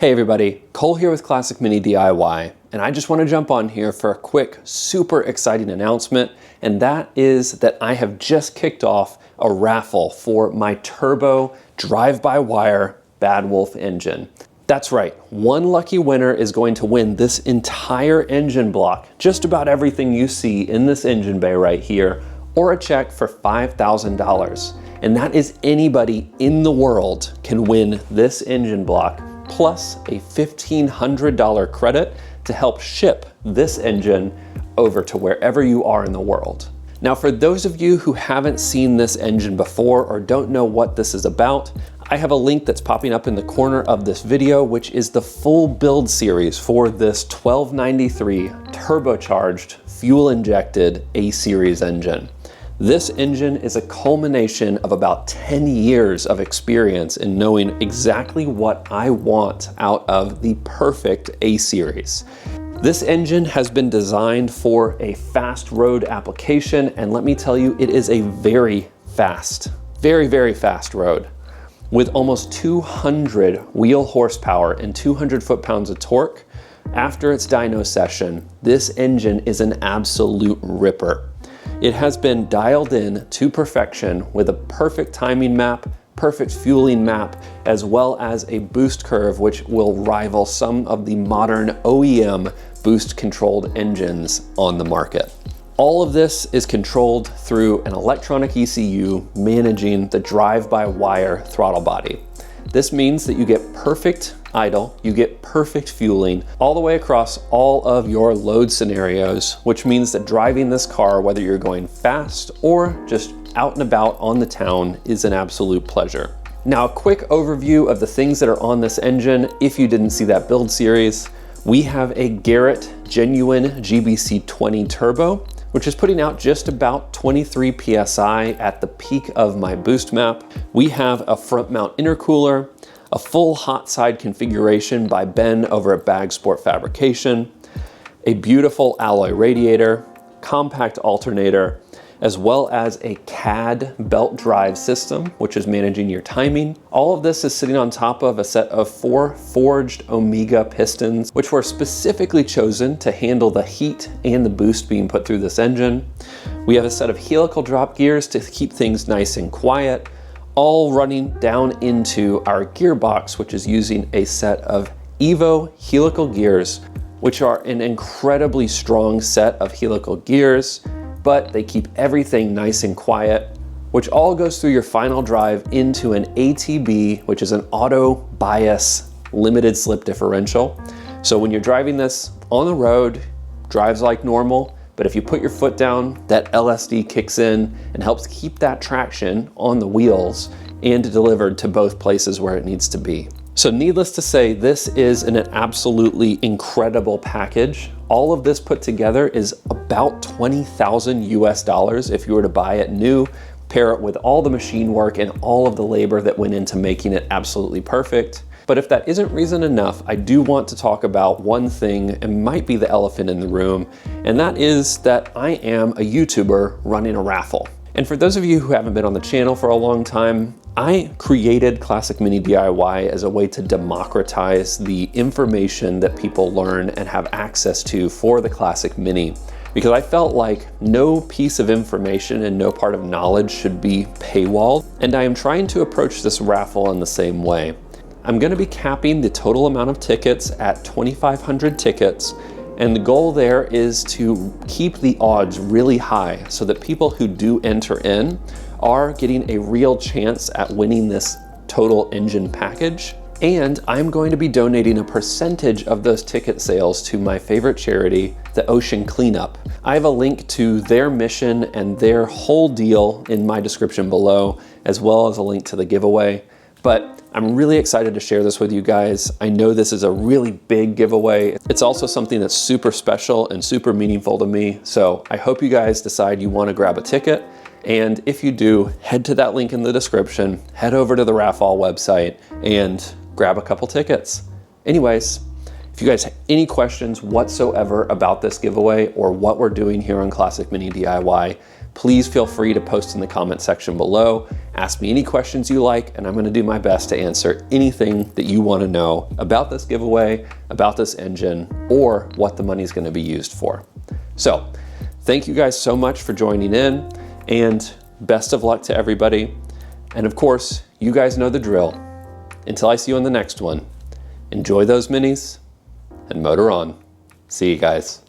Hey everybody, Cole here with Classic Mini DIY, and I just want to jump on here for a quick, super exciting announcement, and that is that I have just kicked off a raffle for my turbo drive-by-wire Bad Wolf engine. That's right, one lucky winner is going to win this entire engine block, just about everything you see in this engine bay right here, or a check for $5,000. And that is anybody in the world can win this engine block, plus a $1,500 credit to help ship this engine over to wherever you are in the world. Now, for those of you who haven't seen this engine before or don't know what this is about, I have a link that's popping up in the corner of this video, which is the full build series for this 1293 turbocharged, fuel-injected A-series engine. This engine is a culmination of about 10 years of experience in knowing exactly what I want out of the perfect A-series. This engine has been designed for a fast road application, and let me tell you, it is a very fast, very fast road. With almost 200 wheel horsepower and 200 foot-pounds of torque, after its dyno session, this engine is an absolute ripper. It has been dialed in to perfection with a perfect timing map, perfect fueling map, as well as a boost curve which will rival some of the modern OEM boost controlled engines on the market. All of this is controlled through an electronic ECU managing the drive-by-wire throttle body. This means that you get perfect idle, you get perfect fueling all the way across all of your load scenarios, which means that driving this car, whether you're going fast or just out and about on the town, is an absolute pleasure. Now, a quick overview of the things that are on this engine. If you didn't see that build series, we have a Garrett genuine GBC20 turbo, which is putting out just about 23 PSI at the peak of my boost map. We have a front mount intercooler, a full hot side configuration by Ben over at Bag Sport Fabrication, a beautiful alloy radiator, compact alternator, as well as a CAD belt drive system, which is managing your timing. All of this is sitting on top of a set of 4 forged Omega pistons, which were specifically chosen to handle the heat and the boost being put through this engine. We have a set of helical drop gears to keep things nice and quiet, all running down into our gearbox, which is using a set of Evo helical gears, which are an incredibly strong set of helical gears, but they keep everything nice and quiet, which all goes through your final drive into an ATB, which is an auto bias limited slip differential. So when you're driving this on the road, drives like normal, but if you put your foot down, that LSD kicks in and helps keep that traction on the wheels and delivered to both places where it needs to be. So needless to say, this is an absolutely incredible package. All of this put together is about 20,000 US dollars if you were to buy it new, pair it with all the machine work and all of the labor that went into making it absolutely perfect. But if that isn't reason enough, I do want to talk about one thing, and might be the elephant in the room, and that is that I am a YouTuber running a raffle. And for those of you who haven't been on the channel for a long time, I created Classic Mini DIY as a way to democratize the information that people learn and have access to for the Classic Mini, because I felt like no piece of information and no part of knowledge should be paywalled, and I am trying to approach this raffle in the same way. I'm going to be capping the total amount of tickets at 2,500 tickets, and the goal there is to keep the odds really high so that people who do enter in are getting a real chance at winning this total engine package. And I'm going to be donating a percentage of those ticket sales to my favorite charity, the Ocean Cleanup. I have a link to their mission and their whole deal in my description below, as well as a link to the giveaway. But I'm really excited to share this with you guys. I know this is a really big giveaway. It's also something that's super special and super meaningful to me. So I hope you guys decide you want to grab a ticket. And if you do, head to that link in the description, head over to the Raffle website and grab a couple tickets. Anyways, if you guys have any questions whatsoever about this giveaway or what we're doing here on Classic Mini DIY, please feel free to post in the comment section below. Ask me any questions you like, and I'm gonna do my best to answer anything that you wanna know about this giveaway, about this engine, or what the money's gonna be used for. So, thank you guys so much for joining in, and best of luck to everybody. And of course, you guys know the drill. Until I see you on the next one, enjoy those minis and motor on. See you guys.